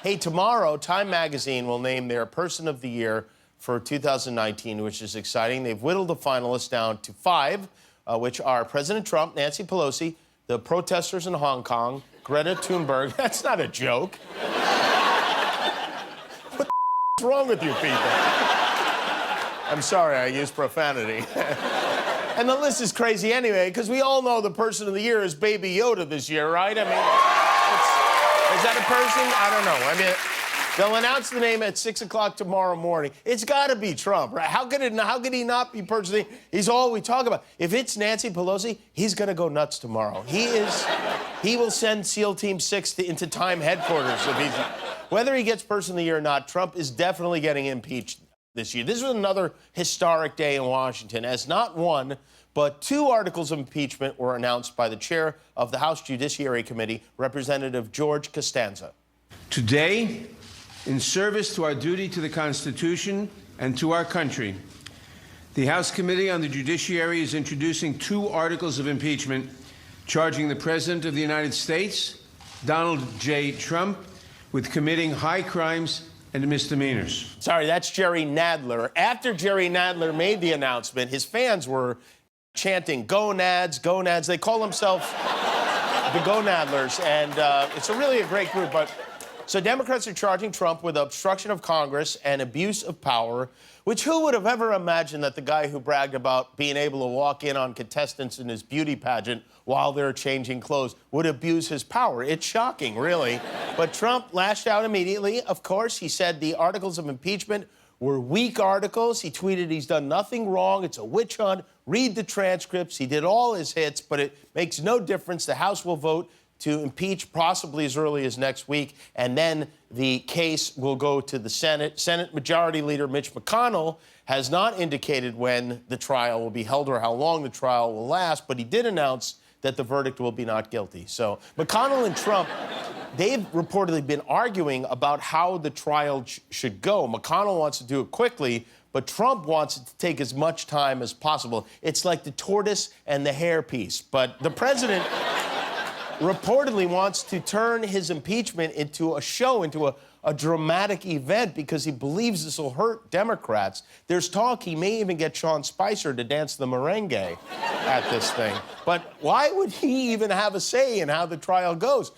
Hey, tomorrow, Time Magazine will name their Person of the Year for 2019, which is exciting. They've whittled the finalists down to 5, which are President Trump, Nancy Pelosi, the protesters in Hong Kong, Greta Thunberg. That's not a joke. What the wrong with you people? I'm sorry, I used profanity. And the list is crazy anyway, because we all know the Person of the Year is Baby Yoda this year, right? I mean, is that a person? I don't know. I mean, they'll announce the name at 6 o'clock tomorrow morning. It's got to be Trump, right? How could he not be Person of the Year? He's all we talk about. If it's Nancy Pelosi, he's going to go nuts tomorrow. He will send SEAL Team 6 into Time headquarters. Whether he gets Person of the Year or not, Trump is definitely getting impeached this year. This was another historic day in Washington, as not one, but 2 articles of impeachment were announced by the chair of the House Judiciary Committee, Representative George Costanza. Today, in service to our duty to the Constitution and to our country, the House Committee on the Judiciary is introducing 2 articles of impeachment charging the President of the United States, Donald J. Trump, with committing high crimes and misdemeanors. Sorry, that's Jerry Nadler. After Jerry Nadler made the announcement, his fans were chanting, "Go Nads, go Nads." They call themselves the Go Nadlers, and it's really a great group. But so Democrats are charging Trump with obstruction of Congress and abuse of power, which who would have ever imagined that the guy who bragged about being able to walk in on contestants in his beauty pageant while they're changing clothes would abuse his power? It's shocking, really. But Trump lashed out immediately. Of course, he said the articles of impeachment were weak articles. He tweeted he's done nothing wrong. It's a witch hunt. Read the transcripts. He did all his hits, but it makes no difference. The House will vote to impeach possibly as early as next week, and then the case will go to the Senate. Senate Majority Leader Mitch McConnell has not indicated when the trial will be held or how long the trial will last, but he did announce that the verdict will be not guilty. So McConnell and Trump, they've reportedly been arguing about how the trial should go. McConnell wants to do it quickly, but Trump wants it to take as much time as possible. It's like the tortoise and the hare piece. But the president reportedly wants to turn his impeachment into a show, into a dramatic event, because he believes this will hurt Democrats. There's talk he may even get Sean Spicer to dance the merengue at this thing. But why would he even have a say in how the trial goes?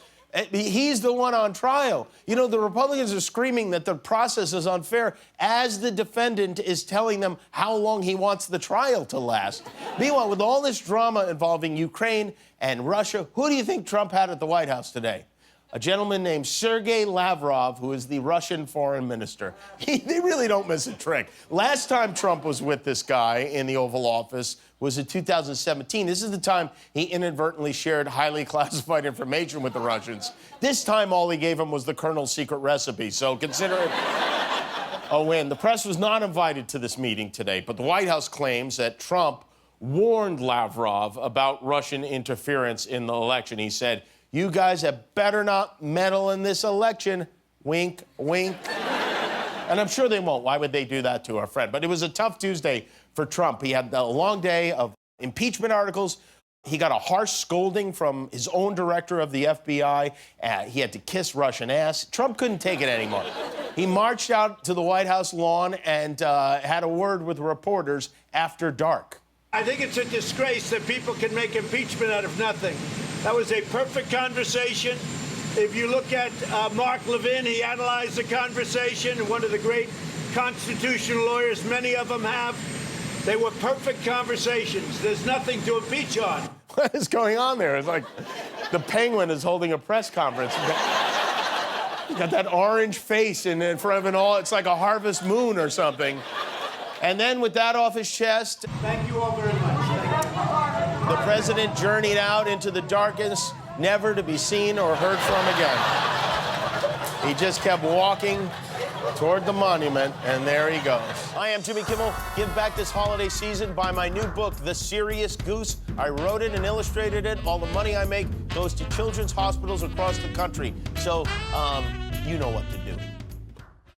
He's the one on trial. You know, the Republicans are screaming that the process is unfair as the defendant is telling them how long he wants the trial to last. Meanwhile, with all this drama involving Ukraine and Russia, who do you think Trump had at the White House today? A gentleman named Sergei Lavrov, who is the Russian foreign minister. They really don't miss a trick. Last time Trump was with this guy in the Oval Office was in 2017. This is the time he inadvertently shared highly classified information with the Russians. This time, all he gave him was the Colonel's secret recipe, so consider it a win. The press was not invited to this meeting today, but the White House claims that Trump warned Lavrov about Russian interference in the election. He said, "You guys had better not meddle in this election." Wink, wink. And I'm sure they won't. Why would they do that to our friend? But it was a tough Tuesday for Trump. He had a long day of impeachment articles. He got a harsh scolding from his own director of the FBI. He had to kiss Russian ass. Trump couldn't take it anymore. He marched out to the White House lawn and had a word with reporters after dark. I think it's a disgrace that people can make impeachment out of nothing. That was a perfect conversation. If you look at Mark Levin, he analyzed the conversation, one of the great constitutional lawyers, many of them have. They were perfect conversations. There's nothing to impeach on. What is going on there? It's like the Penguin is holding a press conference. You got that orange face in front of it's like a harvest moon or something. And then with that off his chest, thank you all very much. The president journeyed out into the darkness, never to be seen or heard from again. He just kept walking toward the monument, and there he goes. I am Jimmy Kimmel. Give back this holiday season. Buy my new book, The Serious Goose. I wrote it and illustrated it. All the money I make goes to children's hospitals across the country. So, you know what to do.